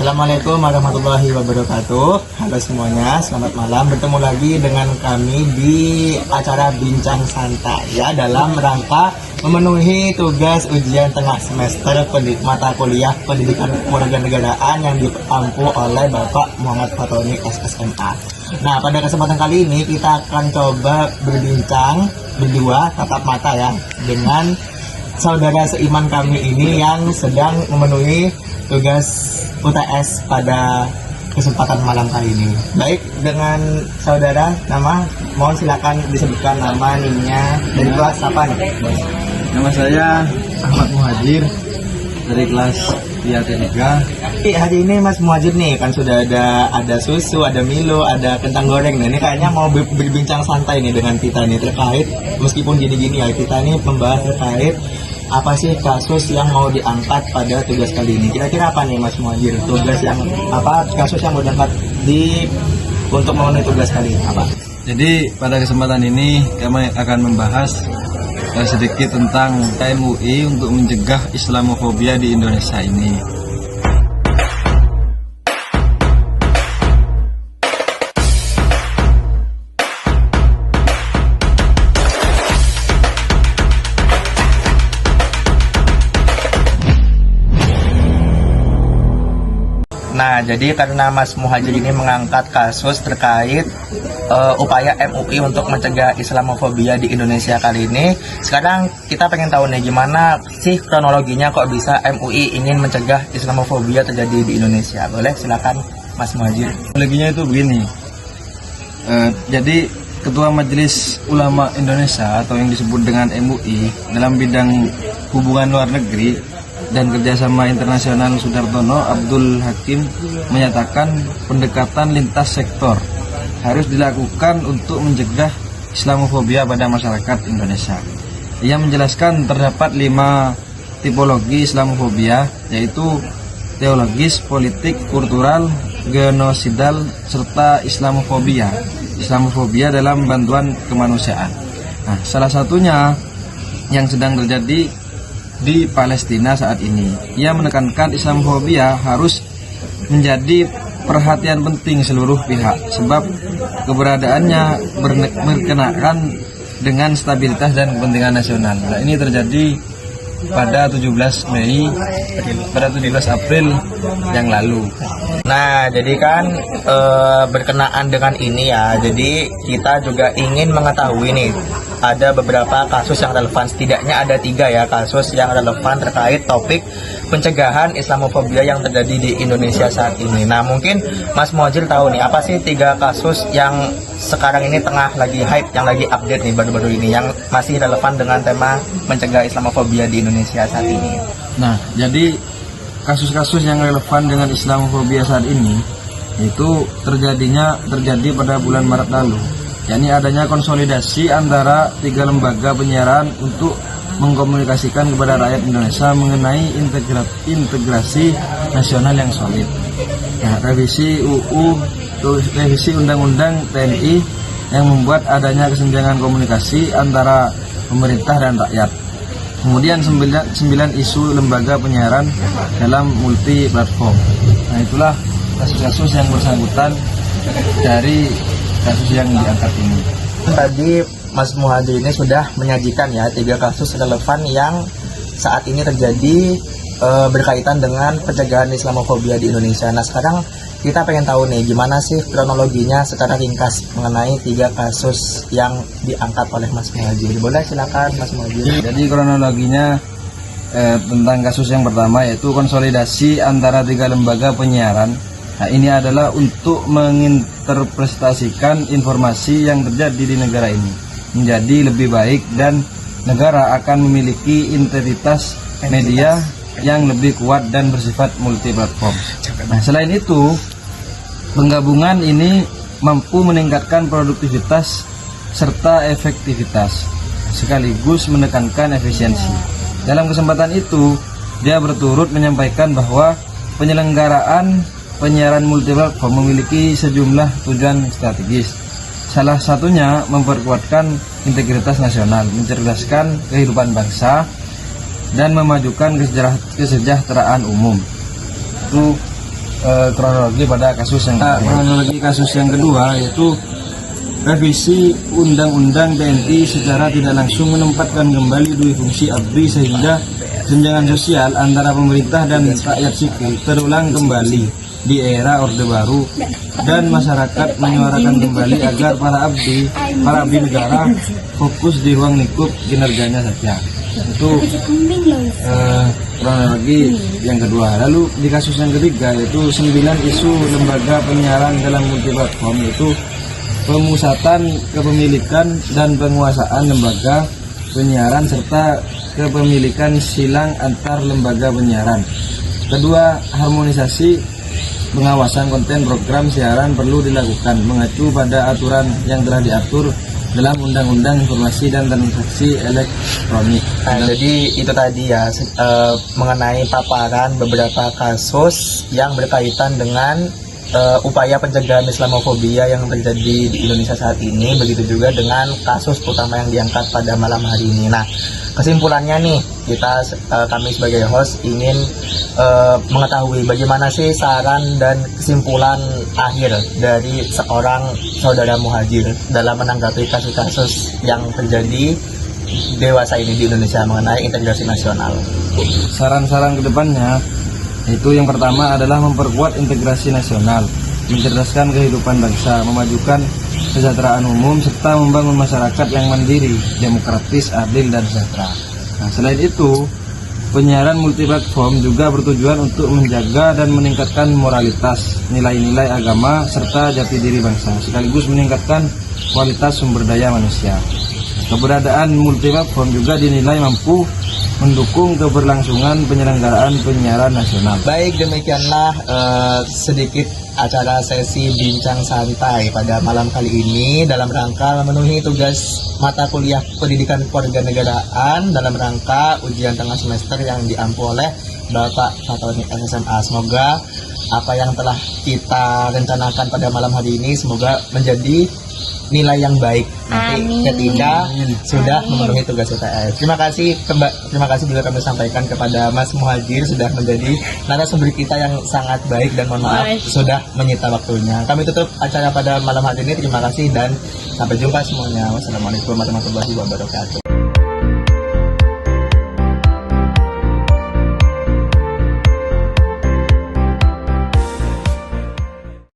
Assalamualaikum warahmatullahi wabarakatuh. Halo semuanya, selamat malam. Bertemu lagi dengan kami di acara Bincang Santai ya, dalam rangka memenuhi tugas ujian tengah semester mata kuliah Pendidikan Kewarganegaraan yang diampu oleh Bapak Muhammad Fatoni SSMA. Nah, pada kesempatan kali ini kita akan coba berbincang berdua tatap mata ya dengan saudara seiman kami ini yang sedang memenuhi tugas UTS pada kesempatan malam kali ini. Baik, dengan saudara, nama, mohon silakan disebutkan nama, NIM-nya, dari kelas apa nih? Nama saya Ahmad Muhajir dari kelas 3. Hari ini Mas Muhajir nih kan sudah ada susu, ada Milo, ada kentang goreng. Nah, ini kayaknya mau berbincang santai nih dengan kita nih terkait, meskipun gini-gini ya, kita ini membahas terkait apa sih kasus yang mau diangkat pada tugas kali ini. Kira-kira apa nih Mas Muhajir, tugas yang apa, kasus yang mau diangkat untuk memenuhi tugas kali ini apa? Jadi pada kesempatan ini kami akan membahas sedikit tentang MUI untuk mencegah Islamofobia di Indonesia ini. Nah, jadi karena Mas Muhajir ini mengangkat kasus terkait upaya MUI untuk mencegah Islamofobia di Indonesia kali ini, sekarang kita pengen tahu nih gimana sih kronologinya kok bisa MUI ingin mencegah Islamofobia terjadi di Indonesia. Boleh silakan Mas Muhajir. Kronologinya itu begini. Jadi Ketua Majelis Ulama Indonesia atau yang disebut dengan MUI dalam bidang hubungan luar negeri dan kerjasama internasional Sudartono Abdul Hakim menyatakan pendekatan lintas sektor harus dilakukan untuk mencegah Islamofobia pada masyarakat Indonesia. Ia menjelaskan terdapat 5 tipologi Islamofobia, yaitu teologis, politik, kultural, genosidal, serta Islamofobia. Islamofobia dalam bantuan kemanusiaan. Nah, salah satunya yang sedang terjadi di Palestina saat ini. Ia menekankan Islamofobia harus menjadi perhatian penting seluruh pihak sebab keberadaannya berkenaan dengan stabilitas dan kepentingan nasional. Nah, ini terjadi pada 17 April yang lalu. Nah, jadi kan berkenaan dengan ini ya, jadi kita juga ingin mengetahui nih, ada beberapa kasus yang relevan, setidaknya ada 3 ya kasus yang relevan terkait topik pencegahan Islamofobia yang terjadi di Indonesia saat ini. Nah, mungkin Mas Muhajir tahu nih, apa sih 3 kasus yang sekarang ini tengah lagi hype, yang lagi update nih baru-baru ini, yang masih relevan dengan tema mencegah Islamofobia di Indonesia saat ini? Nah, jadi kasus-kasus yang relevan dengan Islamofobia saat ini itu terjadi pada bulan Maret lalu, yakni adanya konsolidasi antara 3 lembaga penyiaran untuk mengkomunikasikan kepada rakyat Indonesia mengenai integrasi nasional yang solid. Nah, revisi Undang-Undang TNI yang membuat adanya kesenjangan komunikasi antara pemerintah dan rakyat. Kemudian 9 isu lembaga penyiaran dalam multi platform. Nah, itulah kasus-kasus yang bersangkutan dari kasus yang diangkat ini. Tadi Mas Muhajir ini sudah menyajikan ya 3 kasus relevan yang saat ini terjadi berkaitan dengan pencegahan Islamofobia di Indonesia. Nah, sekarang kita pengen tahu nih gimana sih kronologinya secara ringkas mengenai 3 kasus yang diangkat oleh Mas Muhajir. Boleh silakan Mas Muhajir. Jadi kronologinya tentang kasus yang pertama yaitu konsolidasi antara 3 lembaga penyiaran. Nah, ini adalah untuk menginterpretasikan informasi yang terjadi di negara ini menjadi lebih baik, dan negara akan memiliki integritas media yang lebih kuat dan bersifat multi platform. Nah, selain itu, penggabungan ini mampu meningkatkan produktivitas serta efektivitas sekaligus menekankan efisiensi. Dalam kesempatan itu, dia berturut menyampaikan bahwa penyelenggaraan penyiaran multiplatform memiliki sejumlah tujuan strategis. Salah satunya memperkuatkan integritas nasional, mencerdaskan kehidupan bangsa, dan memajukan kesejahteraan umum. Itu kronologi pada kasus yang kronologi kasus yang kedua yaitu revisi Undang-Undang TNI secara tidak langsung menempatkan kembali dua fungsi ABRI sehingga tunjangan sosial antara pemerintah dan rakyat sipil terulang kembali di era Orde Baru, dan masyarakat menyuarakan kembali agar para abdi negara fokus di ruang lingkup kinerjanya saja. Itu kronologi yang kedua. Lalu di kasus yang ketiga yaitu 9 isu lembaga penyiaran dalam multiplatform, yaitu pemusatan kepemilikan dan penguasaan lembaga penyiaran serta kepemilikan silang antar lembaga penyiaran. Kedua, harmonisasi pengawasan konten program siaran perlu dilakukan mengacu pada aturan yang telah diatur dalam Undang-Undang Informasi dan Transaksi Elektronik. Nah, jadi itu tadi ya mengenai paparan beberapa kasus yang berkaitan dengan upaya pencegahan Islamofobia yang terjadi di Indonesia saat ini, begitu juga dengan kasus utama yang diangkat pada malam hari ini. Nah, kesimpulannya nih, kami sebagai host ingin mengetahui bagaimana sih saran dan kesimpulan akhir dari seorang saudara muhajir dalam menanggapi kasus-kasus yang terjadi dewasa ini di Indonesia mengenai integrasi nasional. Saran-saran kedepannya itu yang pertama adalah memperkuat integrasi nasional, mencerdaskan kehidupan bangsa, memajukan kesejahteraan umum, serta membangun masyarakat yang mandiri, demokratis, adil, dan sejahtera. Nah, selain itu, penyiaran multiplatform juga bertujuan untuk menjaga dan meningkatkan moralitas, nilai-nilai agama, serta jati diri bangsa, sekaligus meningkatkan kualitas sumber daya manusia. Keberadaan multiplatform juga dinilai mampu mendukung keberlangsungan penyelenggaraan penyiaran nasional. Baik, demikianlah sedikit acara sesi bincang santai pada malam kali ini dalam rangka memenuhi tugas mata kuliah pendidikan kewarganegaraan dalam rangka ujian tengah semester yang diampu oleh Bapak Fatoni SSMA. Semoga apa yang telah kita rencanakan pada malam hari ini semoga menjadi nilai yang baik nanti ketika sudah memenuhi tugas UTS. Terima kasih juga kami sampaikan kepada Mas Muhajir sudah menjadi narasumber kita yang sangat baik dan mohon maaf sudah menyita waktunya. Kami tutup acara pada malam hari ini. Terima kasih dan sampai jumpa semuanya. Wassalamualaikum warahmatullahi wabarakatuh.